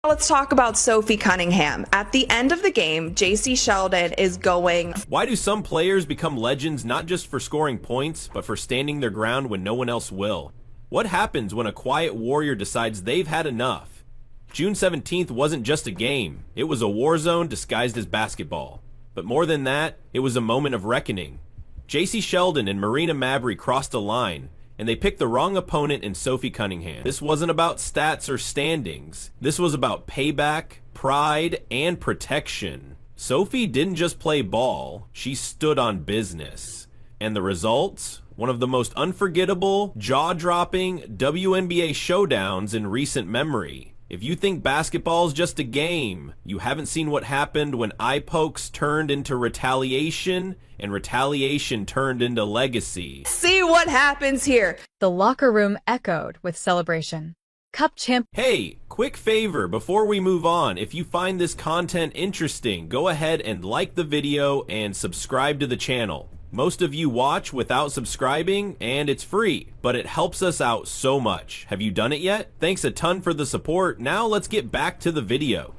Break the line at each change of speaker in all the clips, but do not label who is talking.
Let's talk about Sophie Cunningham. At the end of the game, Jacy Sheldon is going.
Why do some players become legends not just for scoring points, but for standing their ground when no one else will? What happens when a quiet warrior decides they've had enough? June 17th wasn't just a game. It was a war zone disguised as basketball. But more than that, it was a moment of reckoning. Jacy Sheldon and Marina Mabrey crossed a line, and they picked the wrong opponent in Sophie Cunningham. This wasn't about stats or standings. This was about payback, pride, and protection. Sophie didn't just play ball, she stood on business. And the results? One of the most unforgettable, jaw-dropping WNBA showdowns in recent memory. If you think basketball's just a game, you haven't seen what happened when eye pokes turned into retaliation, and retaliation turned into legacy.
See what happens here.
The locker room echoed with celebration. Cup champ.
Hey, quick favor before we move on. If you find this content interesting, go ahead and like the video and subscribe to the channel. Most of you watch without subscribing, and it's free, but it helps us out so much. Have you done it yet? Thanks a ton for the support. Now let's get back to the video.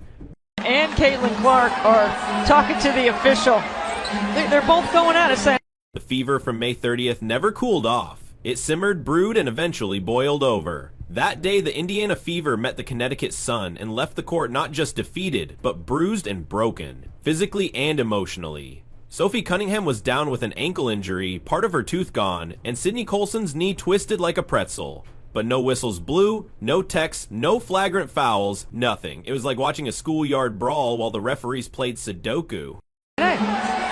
And Caitlin Clark are talking to the official. They're both going at it saying...
The fever from May 30th never cooled off. It simmered, brewed, and eventually boiled over. That day, the Indiana Fever met the Connecticut Sun and left the court not just defeated, but bruised and broken, physically and emotionally. Sophie Cunningham was down with an ankle injury, part of her tooth gone, and Sydney Colson's knee twisted like a pretzel. But no whistles blew, no texts, no flagrant fouls, nothing. It was like watching a schoolyard brawl while the referees played Sudoku.
Hey.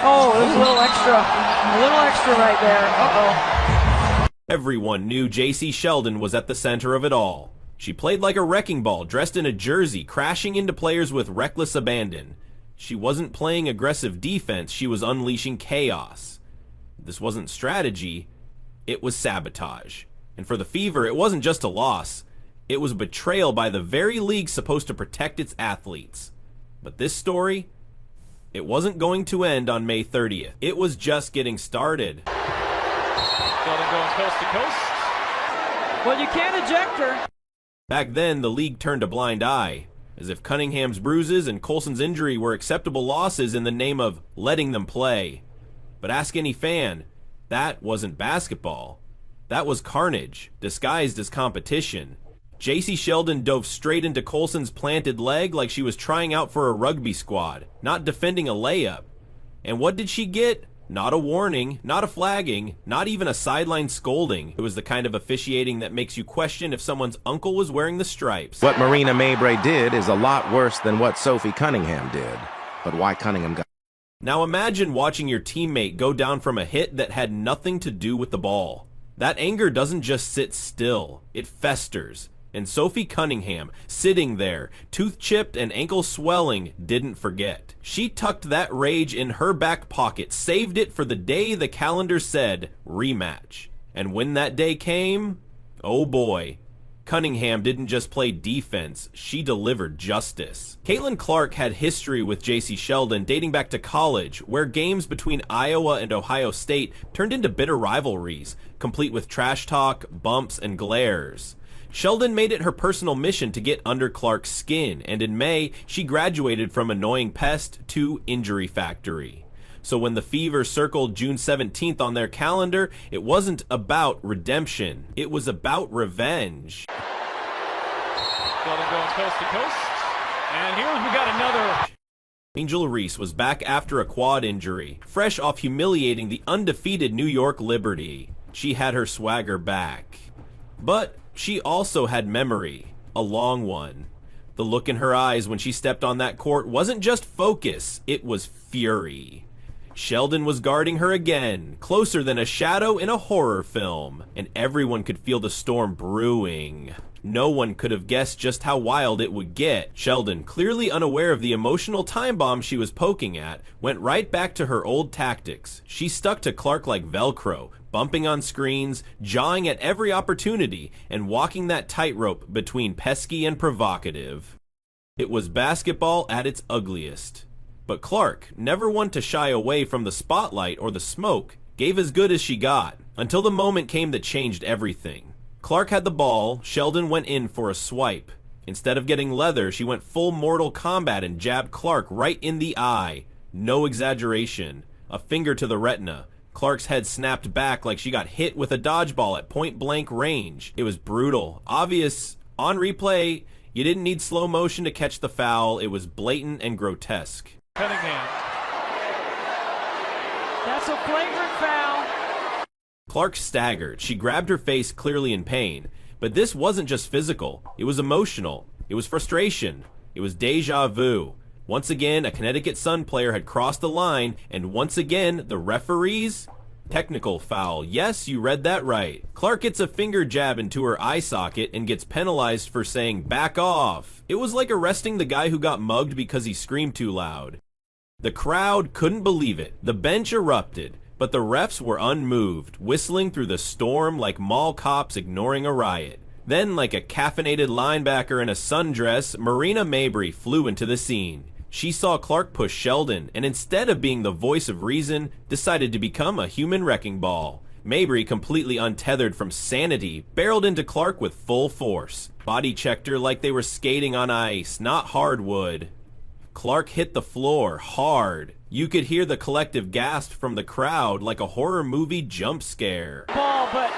Oh, there's a little extra right there. Uh-oh.
Everyone knew Jacy Sheldon was at the center of it all. She played like a wrecking ball, dressed in a jersey, crashing into players with reckless abandon. She wasn't playing aggressive defense, she was unleashing chaos. This wasn't strategy, it was sabotage. And for the Fever, it wasn't just a loss, it was betrayal by the very league supposed to protect its athletes. But this story, it wasn't going to end on May 30th. It was just getting started.
Sheldon going coast to coast.
Well, you can't eject her.
Back then, the league turned a blind eye, as if Cunningham's bruises and Colson's injury were acceptable losses in the name of letting them play. But ask any fan, that wasn't basketball. That was carnage, disguised as competition. Jacy Sheldon dove straight into Colson's planted leg like she was trying out for a rugby squad, not defending a layup. And what did she get? Not a warning, not a flagging, not even a sideline scolding. It was the kind of officiating that makes you question if someone's uncle was wearing the stripes.
What Marina Mabrey did is a lot worse than what Sophie Cunningham did. But why Cunningham got...
Now imagine watching your teammate go down from a hit that had nothing to do with the ball. That anger doesn't just sit still, it festers. And Sophie Cunningham, sitting there, tooth chipped and ankle swelling, didn't forget. She tucked that rage in her back pocket, saved it for the day the calendar said rematch. And when that day came, oh boy, Cunningham didn't just play defense, she delivered justice. Caitlin Clark had history with Jacy Sheldon dating back to college, where games between Iowa and Ohio State turned into bitter rivalries, complete with trash talk, bumps, and glares. Sheldon made it her personal mission to get under Clark's skin, and in May, she graduated from annoying pest to injury factory. So when the Fever circled June 17th on their calendar, it wasn't about redemption, it was about revenge.
Sheldon going coast to coast. And here we got another.
Angel Reese was back after a quad injury, fresh off humiliating the undefeated New York Liberty. She had her swagger back. But she also had memory, a long one. The look in her eyes when she stepped on that court wasn't just focus, it was fury. Sheldon was guarding her again, closer than a shadow in a horror film, and everyone could feel the storm brewing. No one could have guessed just how wild it would get. Sheldon, clearly unaware of the emotional time bomb she was poking at, went right back to her old tactics. She stuck to Clark like Velcro, bumping on screens, jawing at every opportunity, and walking that tightrope between pesky and provocative. It was basketball at its ugliest. But Clark, never one to shy away from the spotlight or the smoke, gave as good as she got, until the moment came that changed everything. Clark had the ball, Sheldon went in for a swipe. Instead of getting leather, she went full Mortal Kombat and jabbed Clark right in the eye. No exaggeration. A finger to the retina. Clark's head snapped back like she got hit with a dodgeball at point-blank range. It was brutal. Obvious. On replay, you didn't need slow motion to catch the foul. It was blatant and grotesque.
Cunningham.
That's a flagrant foul.
Clark staggered. She grabbed her face, clearly in pain. But this wasn't just physical. It was emotional. It was frustration. It was deja vu. Once again, a Connecticut Sun player had crossed the line, and once again, the referees... Technical foul. Yes, you read that right. Clark gets a finger jab into her eye socket and gets penalized for saying, "Back off." It was like arresting the guy who got mugged because he screamed too loud. The crowd couldn't believe it. The bench erupted, but the refs were unmoved, whistling through the storm like mall cops ignoring a riot. Then, like a caffeinated linebacker in a sundress, Marina Mabrey flew into the scene. She saw Clark push Sheldon, and instead of being the voice of reason, decided to become a human wrecking ball. Mabrey, completely untethered from sanity, barreled into Clark with full force. Body checked her like they were skating on ice, not hardwood. Clark hit the floor hard. You could hear the collective gasp from the crowd like a horror movie jump scare.
Ball, but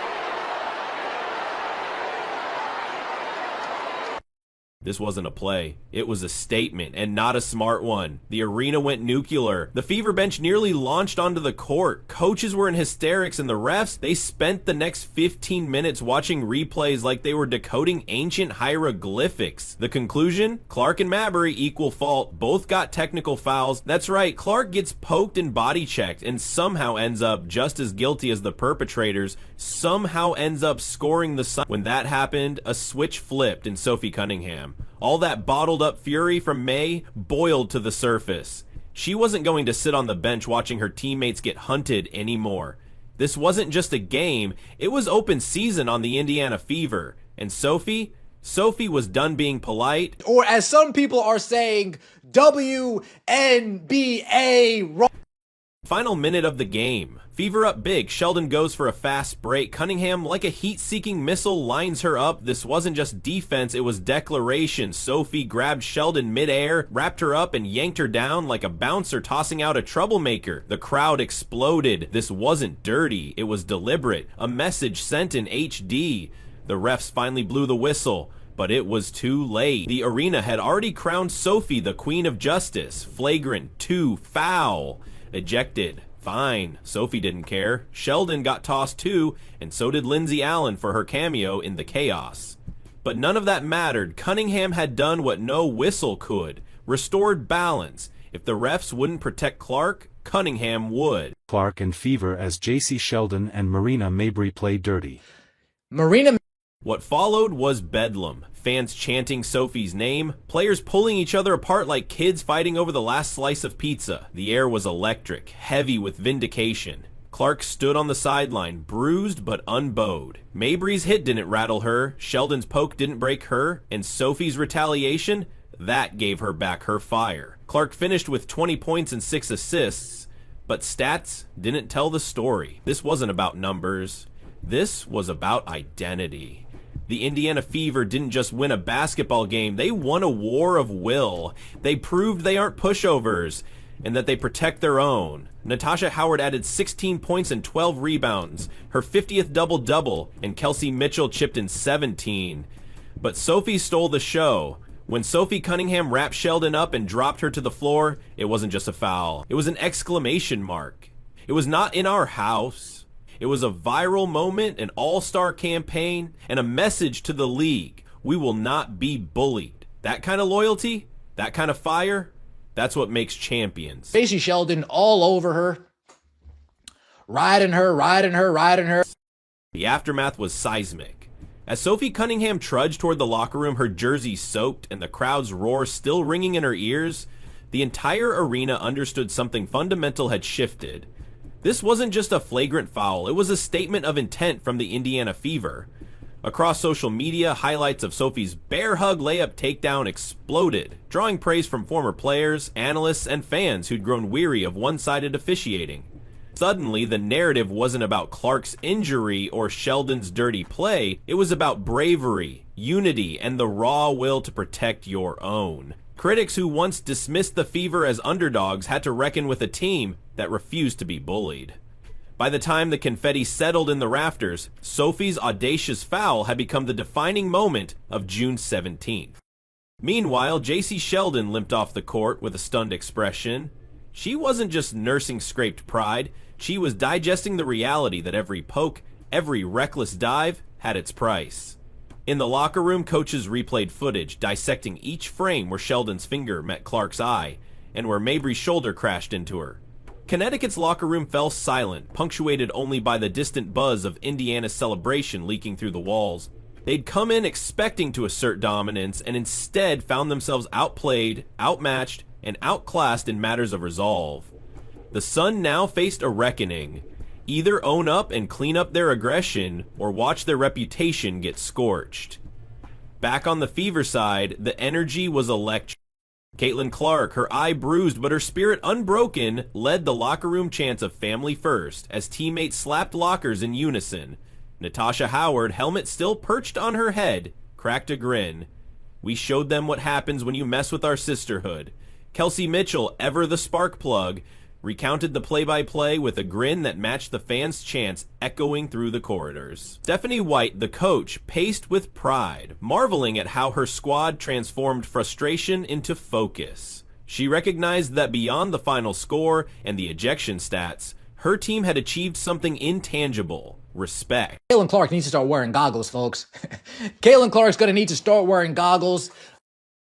This wasn't a play. It was a statement, and not a smart one. The arena went nuclear. The Fever bench nearly launched onto the court. Coaches were in hysterics, and the refs, they spent the next 15 minutes watching replays like they were decoding ancient hieroglyphics. The conclusion? Clark and Mabrey equal fault. Both got technical fouls. That's right, Clark gets poked and body checked, and somehow ends up just as guilty as the perpetrators, somehow ends up scoring the Sun. When that happened, a switch flipped in Sophie Cunningham. All that bottled up fury from May boiled to the surface. She wasn't going to sit on the bench watching her teammates get hunted anymore. This wasn't just a game, it was open season on the Indiana Fever. And Sophie was done being polite.
Or as some people are saying, WNBA.
Final minute of the game. Fever up big. Sheldon goes for a fast break. Cunningham, like a heat-seeking missile, lines her up. This wasn't just defense, it was declaration. Sophie grabbed Sheldon midair, wrapped her up, and yanked her down like a bouncer tossing out a troublemaker. The crowd exploded. This wasn't dirty, it was deliberate. A message sent in HD. The refs finally blew the whistle, but it was too late. The arena had already crowned Sophie the Queen of Justice. Flagrant 2 foul. Ejected. Fine. Sophie didn't care. Sheldon got tossed too, and so did Lindsay Allen for her cameo in the chaos. But none of that mattered. Cunningham had done what no whistle could. Restored balance. If the refs wouldn't protect Clark, Cunningham would.
Clark and Fever as Jacy Sheldon and Marina Mabrey played dirty.
What followed was bedlam. Fans chanting Sophie's name, players pulling each other apart like kids fighting over the last slice of pizza. The air was electric, heavy with vindication. Clark stood on the sideline, bruised but unbowed. Mabrey's hit didn't rattle her, Sheldon's poke didn't break her, and Sophie's retaliation, that gave her back her fire. Clark finished with 20 points and 6 assists, but stats didn't tell the story. This wasn't about numbers. This was about identity. The Indiana Fever didn't just win a basketball game, they won a war of will. They proved they aren't pushovers, and that they protect their own. Natasha Howard added 16 points and 12 rebounds, her 50th double-double, and Kelsey Mitchell chipped in 17. But Sophie stole the show. When Sophie Cunningham wrapped Sheldon up and dropped her to the floor, it wasn't just a foul. It was an exclamation mark. It was not in our house. It was a viral moment, an all-star campaign, and a message to the league. We will not be bullied. That kind of loyalty, that kind of fire, that's what makes champions.
Jacy Sheldon all over her. Riding her.
The aftermath was seismic. As Sophie Cunningham trudged toward the locker room, her jersey soaked and the crowd's roar still ringing in her ears, the entire arena understood something fundamental had shifted. This wasn't just a flagrant foul, it was a statement of intent from the Indiana Fever. Across social media, highlights of Sophie's bear hug layup takedown exploded, drawing praise from former players, analysts, and fans who'd grown weary of one-sided officiating. Suddenly, the narrative wasn't about Clark's injury or Sheldon's dirty play, it was about bravery, unity, and the raw will to protect your own. Critics who once dismissed the Fever as underdogs had to reckon with a team that refused to be bullied. By the time the confetti settled in the rafters, Sophie's audacious foul had become the defining moment of June 17th. Meanwhile, Jacy Sheldon limped off the court with a stunned expression. She wasn't just nursing scraped pride, she was digesting the reality that every poke, every reckless dive had its price. In the locker room, coaches replayed footage, dissecting each frame where Sheldon's finger met Clark's eye, and where Mabrey's shoulder crashed into her. Connecticut's locker room fell silent, punctuated only by the distant buzz of Indiana's celebration leaking through the walls. They'd come in expecting to assert dominance, and instead found themselves outplayed, outmatched, and outclassed in matters of resolve. The Sun now faced a reckoning. Either own up and clean up their aggression, or watch their reputation get scorched. Back on the Fever side, the energy was electric. Caitlin Clark, her eye bruised but her spirit unbroken, led the locker room chants of family first as teammates slapped lockers in unison. Natasha Howard, helmet still perched on her head, cracked a grin. We showed them what happens when you mess with our sisterhood. Kelsey Mitchell, ever the spark plug, recounted the play-by-play with a grin that matched the fans' chants echoing through the corridors. Stephanie White, the coach, paced with pride, marveling at how her squad transformed frustration into focus. She recognized that beyond the final score and the ejection stats, her team had achieved something intangible: respect.
Caitlin Clark needs to start wearing goggles, folks. Caitlin Clark's gonna need to start wearing goggles.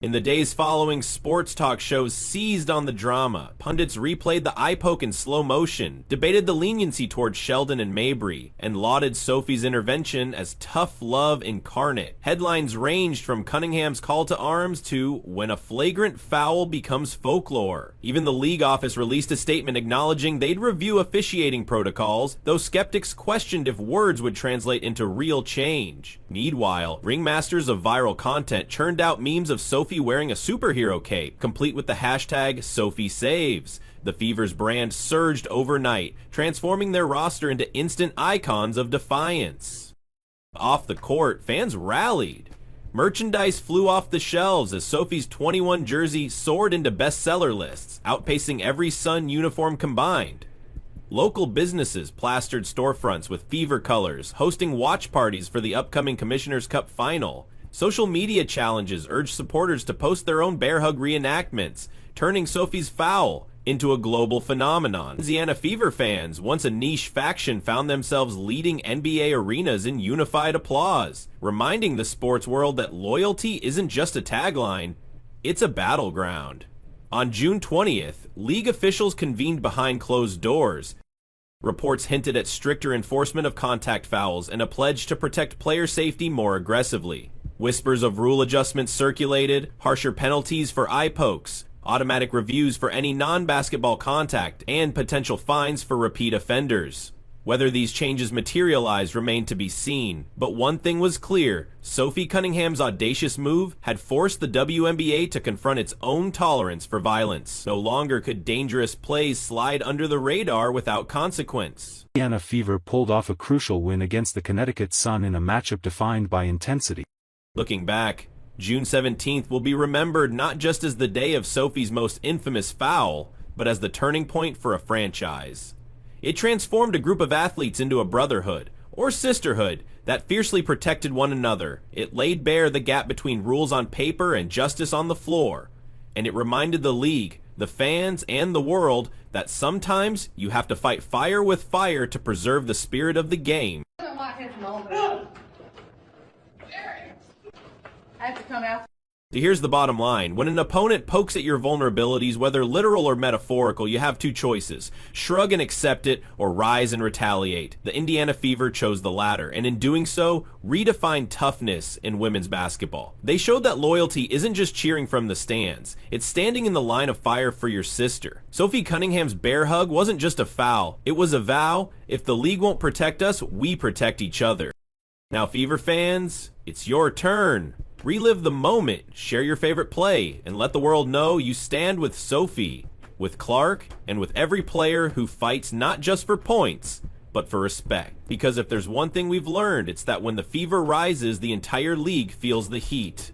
In the days following, sports talk shows seized on the drama. Pundits replayed the eye poke in slow motion, debated the leniency towards Sheldon and Mabrey, and lauded Sophie's intervention as tough love incarnate. Headlines ranged from Cunningham's call to arms to when a flagrant foul becomes folklore. Even the league office released a statement acknowledging they'd review officiating protocols, though skeptics questioned if words would translate into real change. Meanwhile, ringmasters of viral content churned out memes of Sophie wearing a superhero cape, complete with the hashtag Sophie Saves. The Fever's brand surged overnight, transforming their roster into instant icons of defiance. Off the court, fans rallied. Merchandise flew off the shelves as Sophie's 21 jersey soared into bestseller lists, outpacing every Sun uniform combined. Local businesses plastered storefronts with Fever colors, hosting watch parties for the upcoming Commissioner's Cup final. Social media challenges urged supporters to post their own bear hug reenactments, turning Sophie's foul into a global phenomenon. Louisiana Fever fans, once a niche faction, found themselves leading NBA arenas in unified applause, reminding the sports world that loyalty isn't just a tagline, it's a battleground. On June 20th, league officials convened behind closed doors. Reports hinted at stricter enforcement of contact fouls and a pledge to protect player safety more aggressively. Whispers of rule adjustments circulated, harsher penalties for eye pokes, automatic reviews for any non-basketball contact, and potential fines for repeat offenders. Whether these changes materialized remained to be seen, but one thing was clear: Sophie Cunningham's audacious move had forced the WNBA to confront its own tolerance for violence. No longer could dangerous plays slide under the radar without consequence.
Indiana Fever pulled off a crucial win against the Connecticut Sun in a matchup defined by intensity.
Looking back, June 17th will be remembered not just as the day of Sophie's most infamous foul, but as the turning point for a franchise. It transformed a group of athletes into a brotherhood, or sisterhood, that fiercely protected one another. It laid bare the gap between rules on paper and justice on the floor. And it reminded the league, the fans, and the world that sometimes you have to fight fire with fire to preserve the spirit of the game.
I have to come out.
Here's the bottom line. When an opponent pokes at your vulnerabilities, whether literal or metaphorical, you have two choices: shrug and accept it, or rise and retaliate. The Indiana Fever chose the latter, and in doing so, redefined toughness in women's basketball. They showed that loyalty isn't just cheering from the stands, it's standing in the line of fire for your sister. Sophie Cunningham's bear hug wasn't just a foul, it was a vow: if the league won't protect us, we protect each other. Now, Fever fans, it's your turn. Relive the moment, share your favorite play, and let the world know you stand with Sophie. with Clark and with every player who fights not just for points, but for respect. Because if there's one thing we've learned, it's that when the fever rises, the entire league feels the heat.